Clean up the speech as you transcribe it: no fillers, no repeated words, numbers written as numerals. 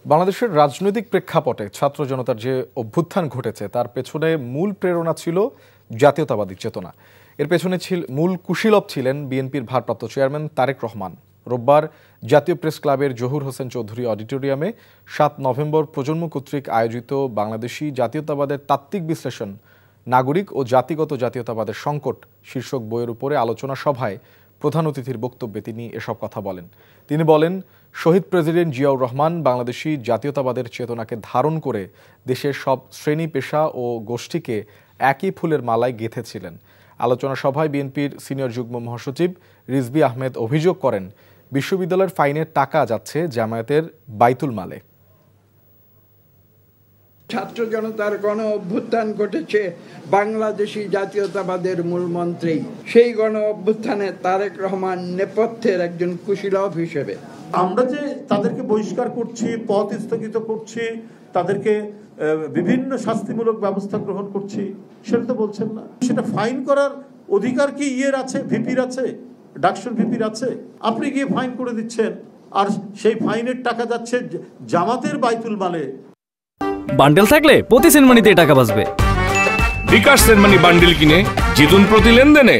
বাংলাদেশের রাজনৈতিক প্রেক্ষাপটে ছাত্র জনতার যে অভ্যুত্থান ঘটেছে তার পেছনে মূল প্রেরণা ছিল জাতীয়তাবাদী চেতনা। এর পেছনে মূল কুশীলব ছিলেন বিএনপির ভারপ্রাপ্ত চেয়ারম্যান তারেক রহমান। রোববার জাতীয় প্রেস ক্লাবের জহুর হোসেন চৌধুরী অডিটোরিয়ামে ৭ নভেম্বর প্রজন্ম কর্তৃক আয়োজিত বাংলাদেশি জাতীয়তাবাদের তাত্ত্বিক বিশ্লেষণ, নাগরিক ও জাতিগত জাতীয়তাবাদের সংকট শীর্ষক বইয়ের উপরে আলোচনা সভায় প্রধান অতিথির বক্তব্যে তিনি এসব কথা বলেন। তিনি বলেন, শহীদ প্রেসিডেন্ট জিয়াউর রহমান বাংলাদেশি জাতীয়তাবাদের চেতনাকে ধারণ করে দেশের সব শ্রেণী পেশা ও গোষ্ঠীকে একই ফুলের মালায় গেঁথেছিলেন। আলোচনা সভায় বিএনপির সিনিয়র যুগ্ম মহাসচিব রিজভী আহমেদ অভিযোগ করেন, বিশ্ববিদ্যালয়ের ফাইনের টাকা যাচ্ছে জামায়াতের বাইতুল মালে। ছাত্র জনতার গণ অভ্যুত্থান ঘটেছে বাংলাদেশি জাতীয়তাবাদের মূলমন্ত্রেই। সেই গণ অভ্যুত্থানে তারেক রহমান নেপথ্যের একজন কুশীলব হিসেবে। আমরা যে তাদেরকে বহিষ্কার করছি, পদ স্থগিত করছি, তাদেরকে বিভিন্ন শাস্তিমূলক ব্যবস্থা গ্রহণ করছি, সেটা তো বলছেন না। সেটা ফাইন করার অধিকার কি আছে, ভিপির আছে, ডাকসুর ভিপির আছে? আপনি গিয়ে ফাইন করে দিচ্ছেন, আর সেই ফাইনের টাকা যাচ্ছে জামাতের বাইতুল মালে। বান্ডেল থাকলে প্রতি সেনমানিতে টাকা বাঁচবে। বিকাশ সেনমানি বান্ডেল কিনে জিতুন প্রতি লেনদেনে।